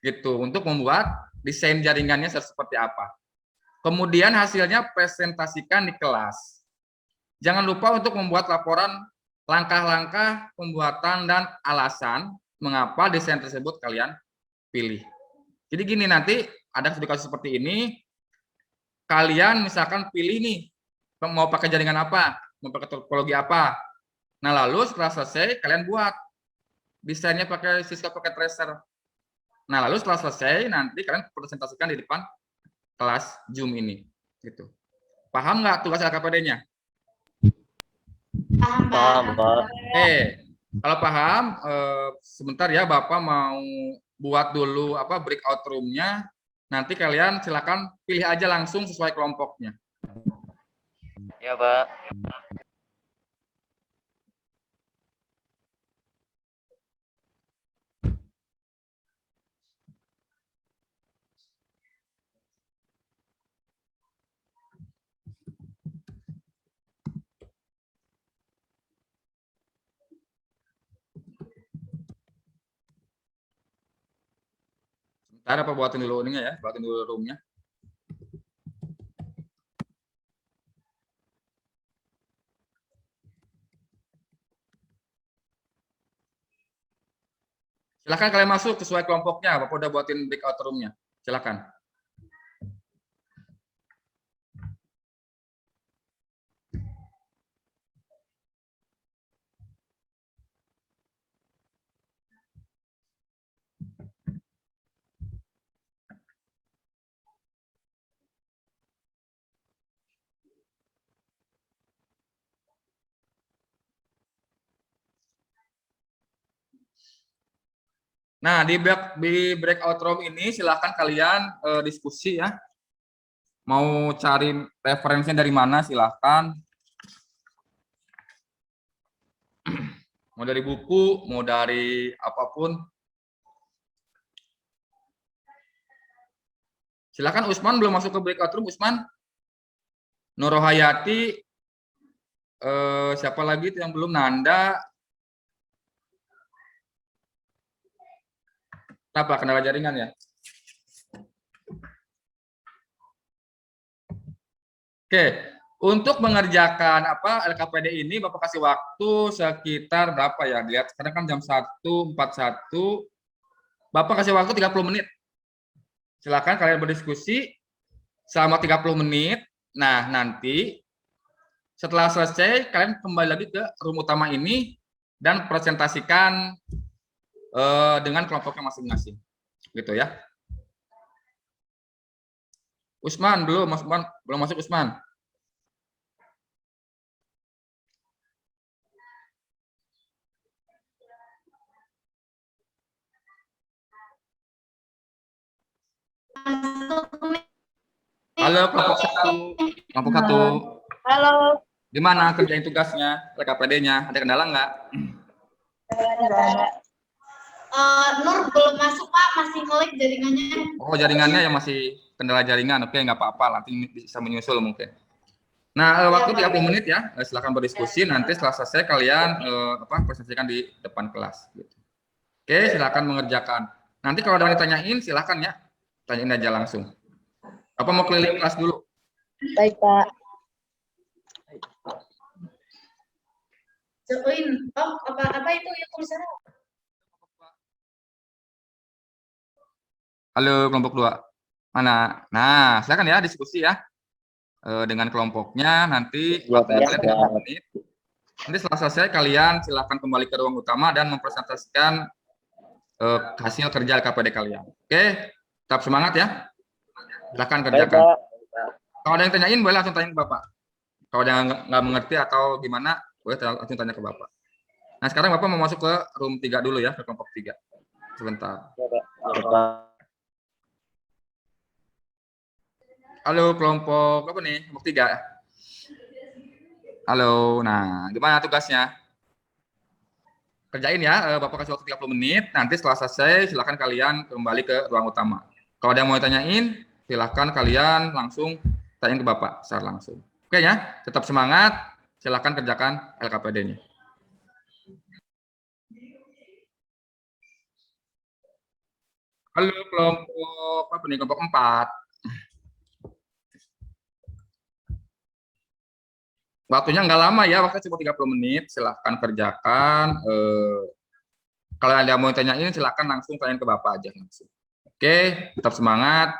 gitu, untuk membuat desain jaringannya seperti apa. Kemudian hasilnya presentasikan di kelas. Jangan lupa untuk membuat laporan langkah-langkah pembuatan dan alasan mengapa desain tersebut kalian pilih. Jadi gini, nanti ada edukasi seperti ini. Kalian misalkan pilih nih, mau pakai jaringan apa, mau pakai topologi apa. Nah, lalu setelah selesai kalian buat desainnya pakai Cisco Packet Tracer. Nah, lalu setelah selesai nanti kalian presentasikan di depan kelas Zoom ini, gitu. Paham nggak tugas LKPD-nya? Paham, Pak. Oke, kalau paham, sebentar ya, Bapak mau buat dulu breakout room-nya. Nanti kalian silakan pilih aja langsung sesuai kelompoknya. Ya, Pak. Sebentar apa buatin dulu ininya ya, buatin dulu room-nya. Silakan kalian masuk sesuai kelompoknya. Bapak udah buatin breakout room-nya. Silakan. Nah, di breakout room ini silahkan kalian diskusi ya. Mau cari referensinya dari mana silahkan. Mau dari buku, mau dari apapun. Silahkan. Usman belum masuk ke breakout room, Usman. Nurhayati, siapa lagi yang belum? Nanda. Apa kendala jaringan ya? Oke, Untuk mengerjakan LKPD ini Bapak kasih waktu sekitar berapa ya? Lihat sekarang kan jam 1.41. Bapak kasih waktu 30 menit. Silakan kalian berdiskusi selama 30 menit. Nah, nanti setelah selesai kalian kembali lagi ke room utama ini dan presentasikan dengan kelompoknya masing-masing. Gitu ya. Usman belum masuk Usman. Halo kelompok 1. Kelompok 1. Halo. Gimana kerjain tugasnya, LKPD-nya? Ada kendala nggak? Nur belum masuk Pak, masih nge-lag jaringannya. Oh, jaringannya yang masih kendala jaringan. Oke, nggak apa-apa, nanti bisa menyusul mungkin. Nah, waktu 30 menit ya, silakan berdiskusi. Nanti setelah selesai kalian presentasikan di depan kelas. Gitu. Oke, silakan mengerjakan. Nanti kalau ada yang ditanyain, silakan ya, tanyain aja langsung. Apa mau keliling kelas dulu? Baik, Pak. Join. Oh, apa itu yang tulisannya? Halo kelompok 2. Mana? Nah, silakan ya diskusi ya. Dengan kelompoknya nanti waktunya 30 menit. Nanti setelah selesai kalian silakan kembali ke ruang utama dan mempresentasikan hasil kerja LKPD kalian. Oke, tetap semangat ya. Silakan kerjakan. Kalau ada yang tanyain boleh langsung tanya ke Bapak. Kalau ada yang nggak mengerti atau gimana, boleh langsung tanya ke Bapak. Nah, sekarang Bapak mau masuk ke room 3 dulu ya, ke kelompok 3. Sebentar. Halo kelompok apa nih? Kelompok 3. Halo, nah gimana tugasnya? Kerjain ya, Bapak kasih waktu 30 menit, nanti setelah selesai silakan kalian kembali ke ruang utama. Kalau ada yang mau tanyain, silakan kalian langsung tanyain ke Bapak secara langsung. Oke ya, tetap semangat, silakan kerjakan LKPD-nya. Halo kelompok apa nih? Kelompok 4. Waktunya nggak lama ya, waktunya cuma 30 menit. Silahkan kerjakan. Kalau ada yang mau tanyain, silahkan langsung tanyain ke Bapak aja langsung. Oke, tetap semangat.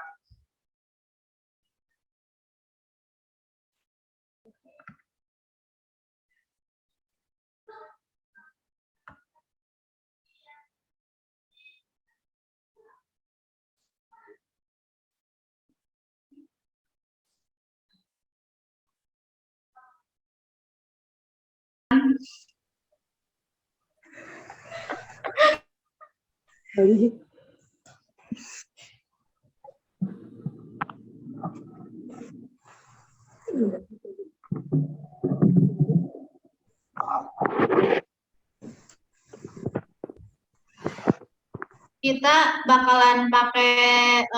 Kita bakalan pakai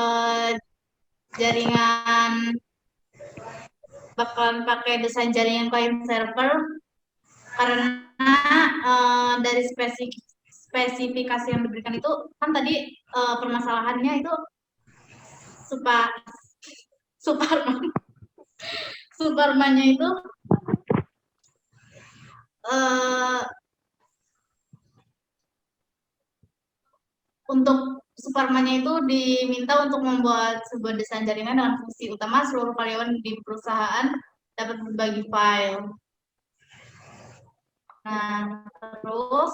desain jaringan client server karena dari spesifikasi yang diberikan itu kan tadi permasalahannya itu Superman-nya itu untuk Superman-nya itu diminta untuk membuat sebuah desain jaringan dengan fungsi utama seluruh karyawan di perusahaan dapat berbagi file. Nah, terus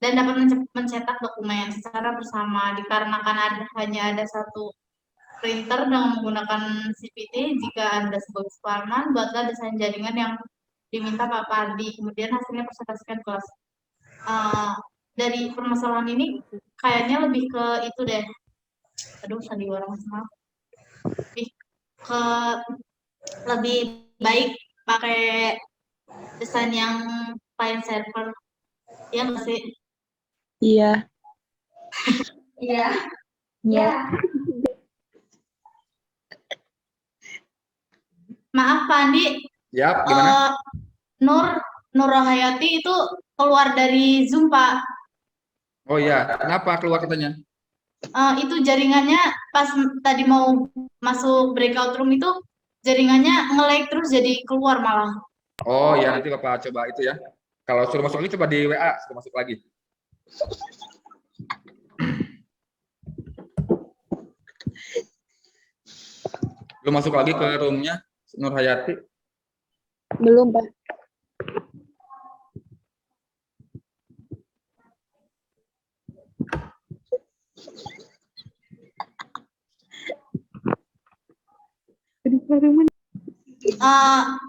dan dapat mencetak dokumen secara bersama dikarenakan hanya ada satu printer dengan menggunakan CPT. Jika Anda sebagai Superman, buatlah desain jaringan yang diminta Pak Pardi. Kemudian hasilnya presentasikan kelas. Dari permasalahan ini kayaknya lebih ke itu deh. Aduh, sandiwara maaf. Lebih baik pakai desain yang client server. Iya nggak sih? Iya. Iya. Iya. Maaf Pak Andi. Ya, gimana? Nur Rahayati itu keluar dari Zoom, Pak. Oh iya, kenapa keluar katanya? Itu jaringannya pas tadi mau masuk breakout room itu jaringannya nge-lag terus jadi keluar malah. Oh ya, nanti Bapak coba itu ya. Kalau suruh masuk lagi coba di WA, suruh masuk lagi. Lu masuk lagi ke roomnya Nur Hayati. Belum, Pak.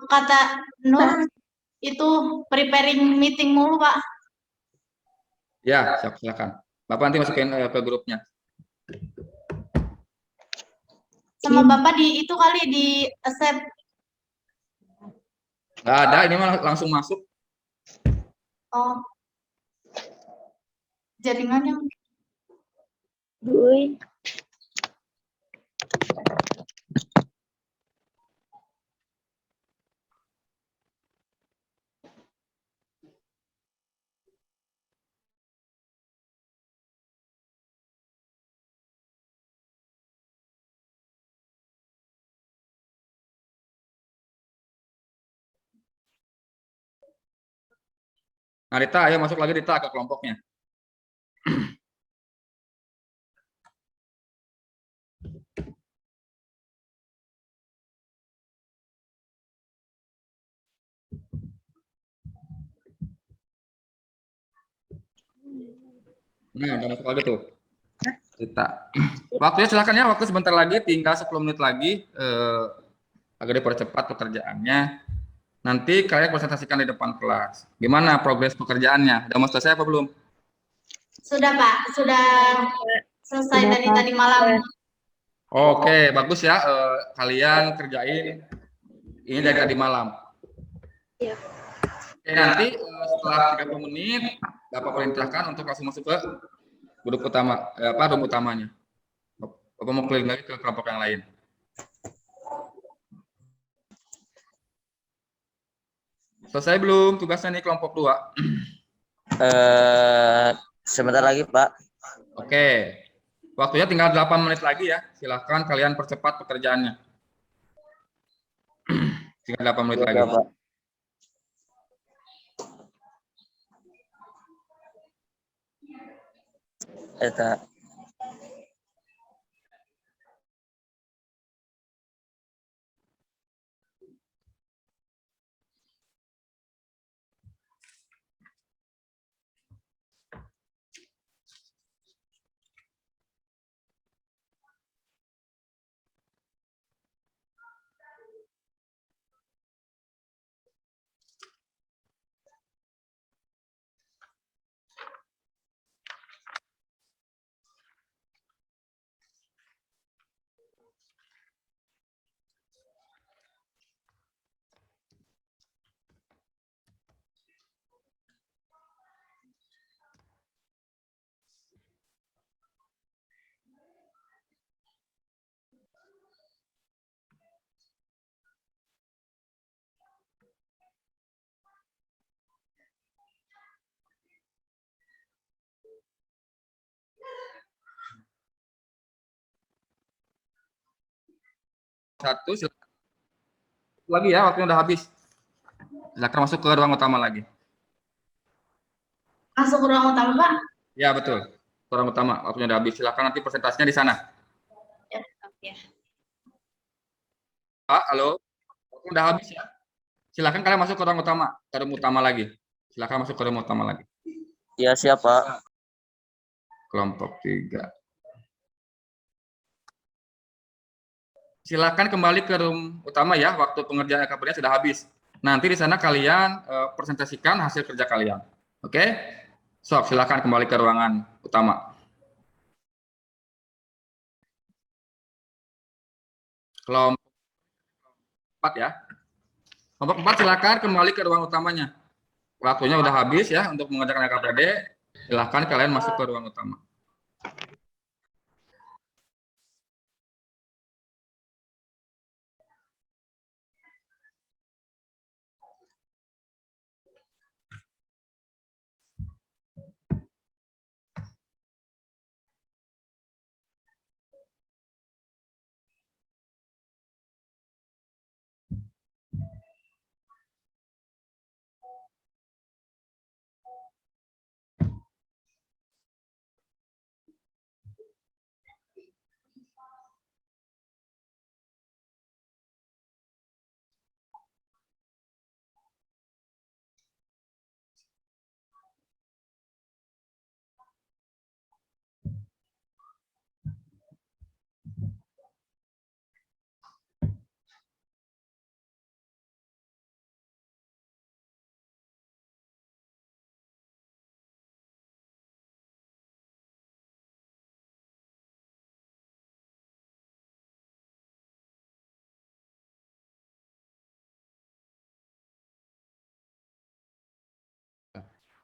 Kata Nur itu preparing meeting mulu, Pak. Ya, silakan. Bapak nanti masukin ke grupnya. Sama Bapak di itu kali di accept. Nggak ada, ini mah langsung masuk. Oh. Jaringannya. Gue. Nah, Rita, ayo masuk lagi Rita ke kelompoknya. Nah, udah masuk lagi tuh. Rita. Waktunya silakan ya, waktu sebentar lagi, tinggal 10 menit lagi. Agar dipercepat pekerjaannya. Nanti kalian presentasikan di depan kelas. Gimana progres pekerjaannya? Udah mau selesai apa belum? Sudah, Pak. Sudah selesai Sudah, dari Pak. tadi malam. Oke, bagus ya. Kalian kerjain ini dari tadi malam. Iya. Oke, nanti setelah 30 menit, Bapak perintahkan untuk langsung masuk ke grup utama, room utamanya. Bapak mau keliling lagi ke kelompok yang lain. Selesai belum tugasnya nih kelompok 2? Sebentar lagi, Pak. Oke. Waktunya tinggal 8 menit lagi ya. Silahkan kalian percepat pekerjaannya. Tinggal 8 menit lagi. Pak. Eta. Satu, silakan. Lagi ya, waktunya udah habis. Silakan masuk ke ruang utama lagi. Masuk ke ruang utama, Pak. Ya, betul. Ruang utama, waktunya udah habis. Silakan nanti presentasinya di sana. Ya, oke. Pak, halo. Waktu udah habis ya. Silakan kalian masuk ke ruang utama, lagi. Silakan masuk ke ruang utama lagi. Ya, siap, Pak. Kelompok 3. Silakan kembali ke room utama ya, waktu pengerjaan LKPD sudah habis. Nanti di sana kalian presentasikan hasil kerja kalian. Oke? Sok, silakan kembali ke ruangan utama. Kelompok 4 ya. Kelompok 4 silakan kembali ke ruang utamanya. Waktunya udah habis ya untuk mengerjakan LKPD. Silakan kalian masuk ke ruang utama.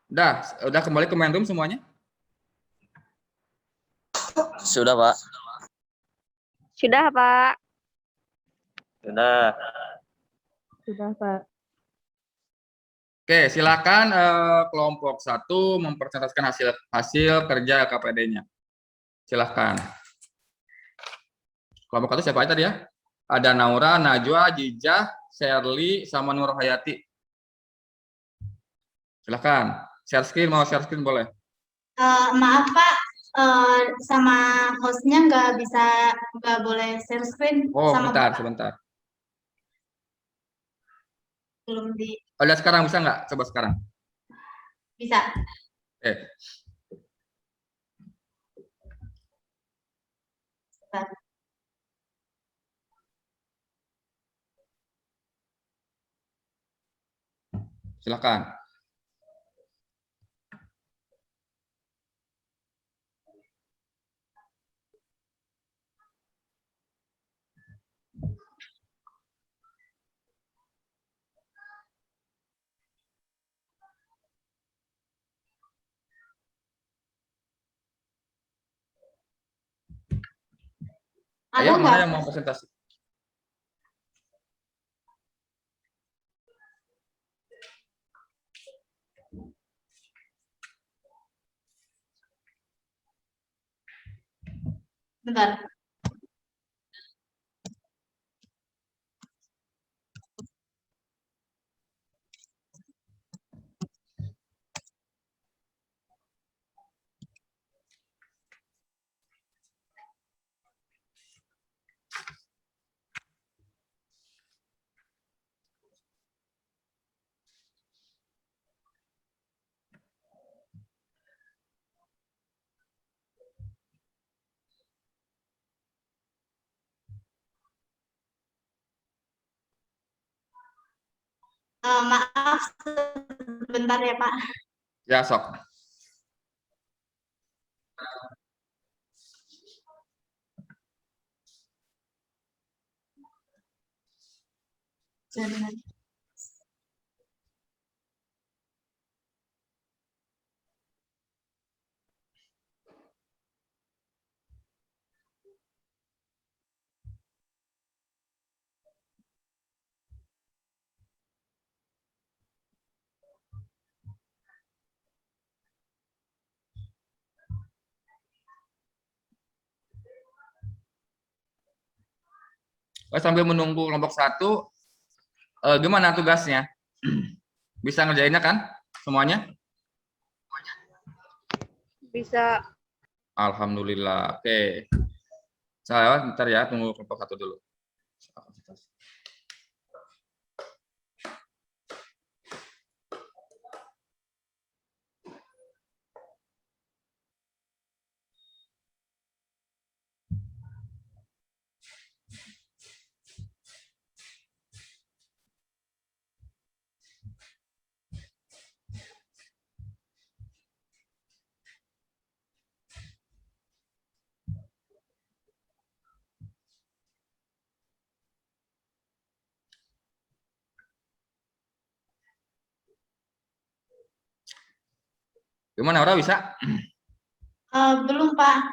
Udah kembali ke main room semuanya? Sudah, Pak. Sudah, Pak. Sudah. Sudah, Pak. Oke, silakan kelompok 1 mempresentasikan hasil kerja LKPD-nya. Silakan. Kelompok 1 siapa aja tadi ya? Ada Naura, Najwa, Jijah, Sherly, sama Nur Hayati. Silakan. Share screen, mau share screen boleh. Maaf Pak, sama hostnya nggak boleh share screen Oh, sama bentar, Bapak. sebentar. Belum Udah sekarang bisa nggak? Coba sekarang. bisa. Oke. Bentar. Silakan. Ayo, Ada mana nggak? yang mau presentasi? Bentar. Maaf, sebentar ya Pak. Ya, sok. Jangan. Sambil menunggu kelompok 1, gimana tugasnya? Bisa ngerjainnya kan semuanya? Bisa. Alhamdulillah. Oke. Saya bentar ya, tunggu kelompok 1 dulu. Gimana, Aura bisa? Belum Pak.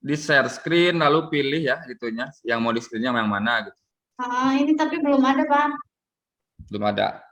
Di share screen lalu pilih ya itunya, yang mau di screen-nya yang mana gitu. Ini tapi belum ada Pak. Belum ada.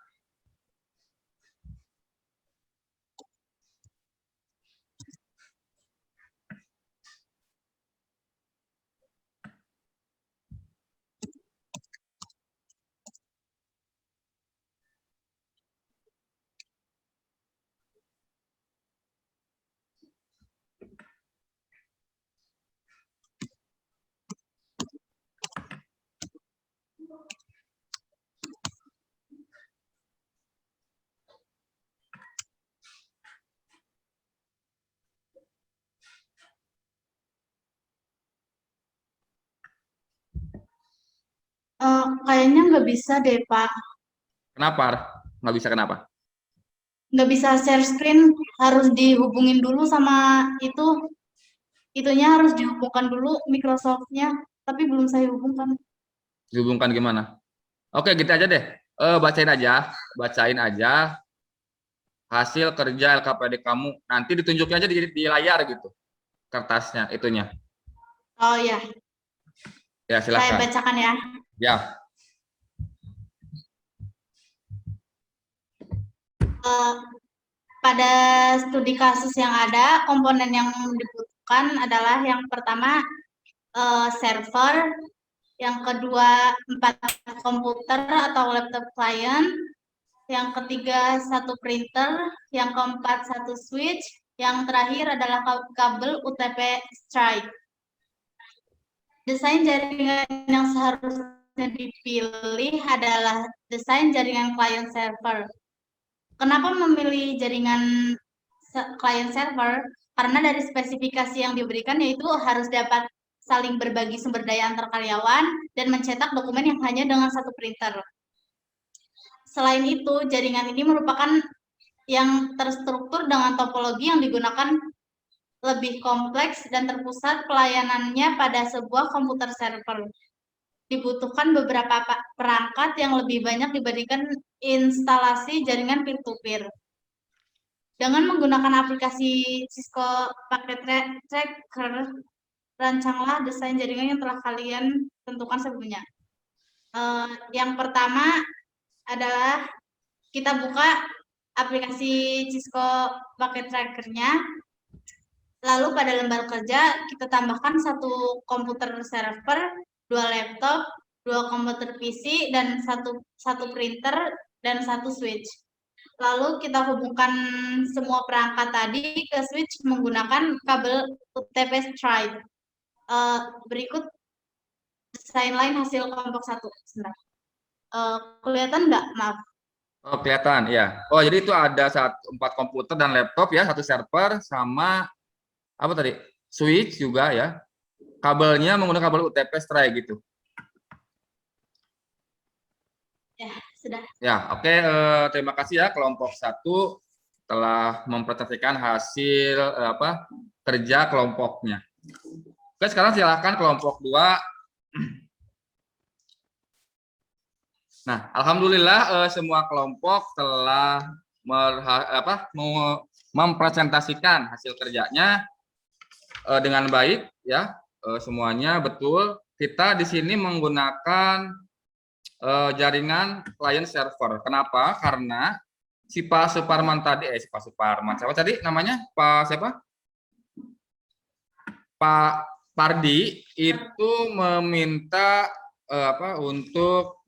Kayaknya nggak bisa deh Pak. Kenapa? Nggak bisa kenapa? Nggak bisa share screen, harus dihubungin dulu sama itu itunya harus dihubungkan dulu Microsoft-nya, tapi belum saya hubungkan. Dihubungkan gimana? Oke, gitu aja deh. Bacain aja hasil kerja LKPD kamu. Nanti ditunjuknya aja di layar gitu, kertasnya, itunya. Oh ya, Ya, saya silakan. bacakan ya. Ya, Pada studi kasus yang ada, komponen yang dibutuhkan adalah yang pertama server, yang kedua 4 komputer atau laptop client, yang ketiga 1 printer, yang keempat 1 switch, yang terakhir adalah kabel UTP strike. Desain jaringan yang seharusnya dipilih adalah desain jaringan client server. Kenapa memilih jaringan client server? Karena dari spesifikasi yang diberikan yaitu harus dapat saling berbagi sumber daya antar karyawan dan mencetak dokumen yang hanya dengan 1 printer. Selain itu, jaringan ini merupakan yang terstruktur dengan topologi yang digunakan lebih kompleks dan terpusat pelayanannya pada sebuah komputer server. Dibutuhkan beberapa perangkat yang lebih banyak dibandingkan instalasi jaringan peer-to-peer. Dengan menggunakan aplikasi Cisco Packet Tracker, rancanglah desain jaringan yang telah kalian tentukan sebelumnya. Yang pertama adalah kita buka aplikasi Cisco Packet Tracker-nya. Lalu pada lembar kerja kita tambahkan 1 komputer server, 2 laptop, 2 komputer PC, dan 1 printer, dan 1 switch. Lalu kita hubungkan semua perangkat tadi ke switch menggunakan kabel UTP strike. Berikut desain lain hasil kelompok 1. Sebentar. Kelihatan nggak? Maaf. oh kelihatan ya. Oh, jadi itu ada 4 komputer dan laptop ya, 1 server sama apa tadi? Switch juga ya. Kabelnya menggunakan kabel UTP strike gitu. Ya, sudah. Ya, oke. Terima kasih ya kelompok 1 telah mempresentasikan hasil kerja kelompoknya. Oke, sekarang silakan kelompok 2. Nah, alhamdulillah semua kelompok telah mempresentasikan hasil kerjanya dengan baik ya. Semuanya betul. Kita di sini menggunakan jaringan client server. Kenapa? Karena si Pak Suparman tadi, Pak Suparman, siapa tadi namanya? Pak siapa? Pak Pardi itu meminta untuk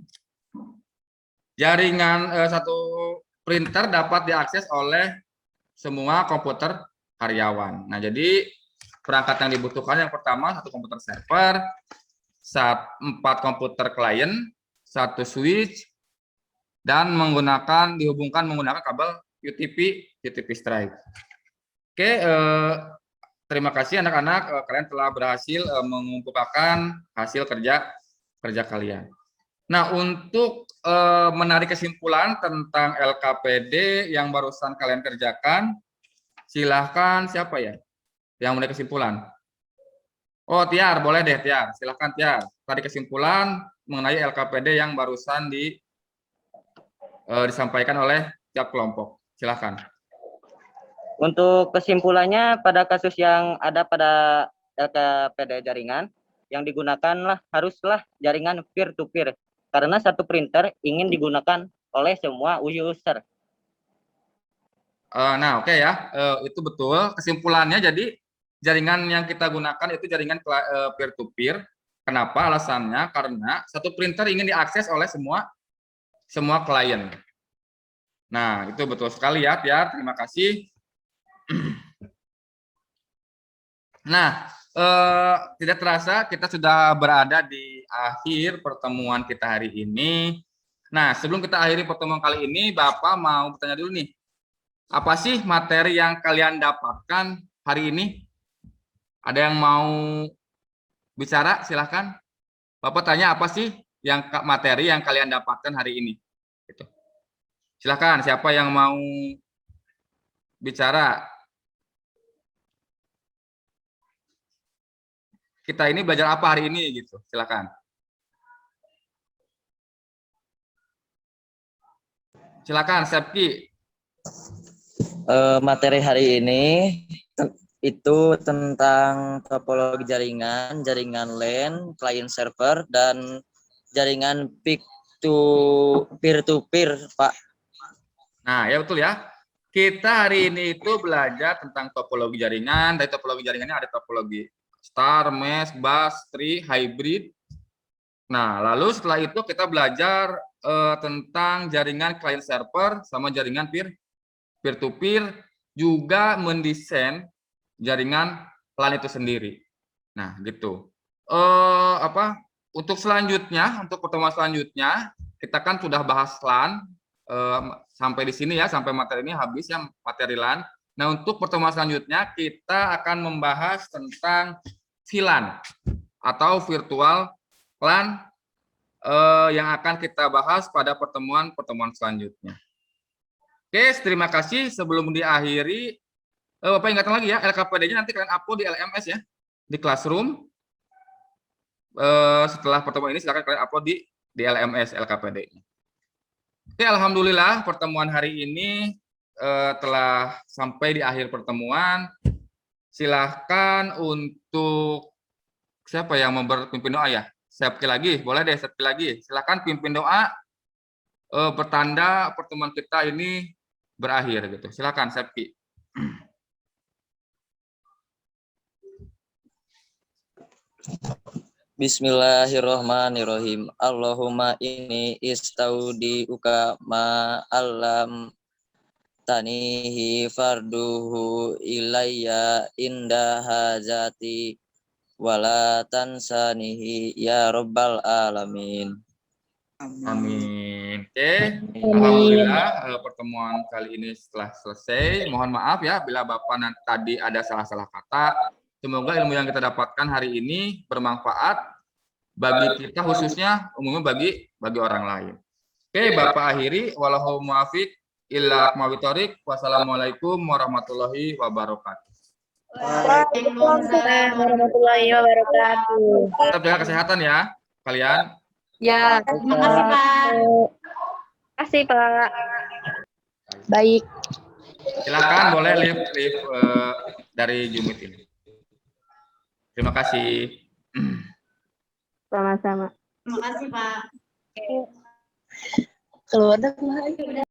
jaringan 1 printer dapat diakses oleh semua komputer karyawan. Nah, jadi perangkat yang dibutuhkan yang pertama 1 komputer server, 4 komputer klien, 1 switch, dan dihubungkan menggunakan kabel UTP strike. Oke, terima kasih anak-anak, kalian telah berhasil mengumpulkan hasil kerja kalian. Nah, untuk menarik kesimpulan tentang LKPD yang barusan kalian kerjakan, silahkan siapa ya yang menarik kesimpulan? Oh, Tiar, boleh deh Tiar, silahkan Tiar. Tarik kesimpulan mengenai LKPD yang barusan disampaikan oleh tiap kelompok. Silahkan. Untuk kesimpulannya, pada kasus yang ada pada LKPD jaringan, yang digunakan haruslah jaringan peer-to-peer, karena 1 printer ingin digunakan oleh semua user. Nah, oke ya, itu betul. Kesimpulannya jadi jaringan yang kita gunakan itu jaringan peer-to-peer. Kenapa? Alasannya karena 1 printer ingin diakses oleh semua klien. Nah, itu betul sekali ya, Tiar. Terima kasih. Nah, tidak terasa kita sudah berada di akhir pertemuan kita hari ini. Nah, sebelum kita akhiri pertemuan kali ini, Bapak mau bertanya dulu nih. Apa sih materi yang kalian dapatkan hari ini? Ada yang mau bicara? Silahkan. Bapak tanya apa sih materi yang kalian dapatkan hari ini? Gitu. Silahkan, siapa yang mau bicara? kita ini belajar apa hari ini gitu. Silakan. Silakan, Sepki. Materi hari ini itu tentang topologi jaringan, jaringan LAN, client server, dan jaringan peer-to-peer, Pak. Nah, ya betul ya. Kita hari ini itu belajar tentang topologi jaringan. Dari topologi jaringannya ada topologi star, mesh, bus, tree, hybrid. Nah, lalu setelah itu kita belajar tentang jaringan client server sama jaringan peer-to-peer, juga mendesain jaringan LAN itu sendiri. Nah, gitu. Untuk selanjutnya, untuk pertemuan selanjutnya, kita kan sudah bahas LAN sampai di sini ya, sampai materi ini habis ya, materi LAN. Nah, untuk pertemuan selanjutnya kita akan membahas tentang VLAN atau virtual LAN yang akan kita bahas pada pertemuan selanjutnya. Oke, terima kasih. Sebelum diakhiri, Bapak ingatkan lagi ya, LKPD-nya nanti kalian upload di LMS ya, di Classroom. Setelah pertemuan ini silakan kalian upload di LMS LKPD-nya. Oke, alhamdulillah pertemuan hari ini telah sampai di akhir pertemuan. Silahkan untuk siapa yang pimpin doa ya? Sepki lagi, boleh deh Sepki lagi. Silahkan pimpin doa bertanda pertemuan kita ini berakhir gitu. Silahkan Sepki. Bismillahirrahmanirrahim. Allahumma inni istaudiuka ma alam tanihi farduhu ilayya inda hajati wala tansanihi ya rabbal alamin. Amin. Oke, alhamdulillah pertemuan kali ini setelah selesai. Mohon maaf ya bila Bapak tadi ada salah-salah kata. Semoga ilmu yang kita dapatkan hari ini bermanfaat bagi kita khususnya, umumnya bagi orang lain. Oke, Bapak akhiri. Wallahu muwaffiq illa aqwamit thoriq. Wassalamualaikum warahmatullahi wabarakatuh. Waalaikumsalam warahmatullahi wabarakatuh. Tetap jaga kesehatan ya, kalian. Ya, Terima kasih, Pak. terima kasih, Pak. Baik. Silakan boleh live dari Jumit ini. Terima kasih. Sama-sama. Terima kasih, Pak. Keluar dah.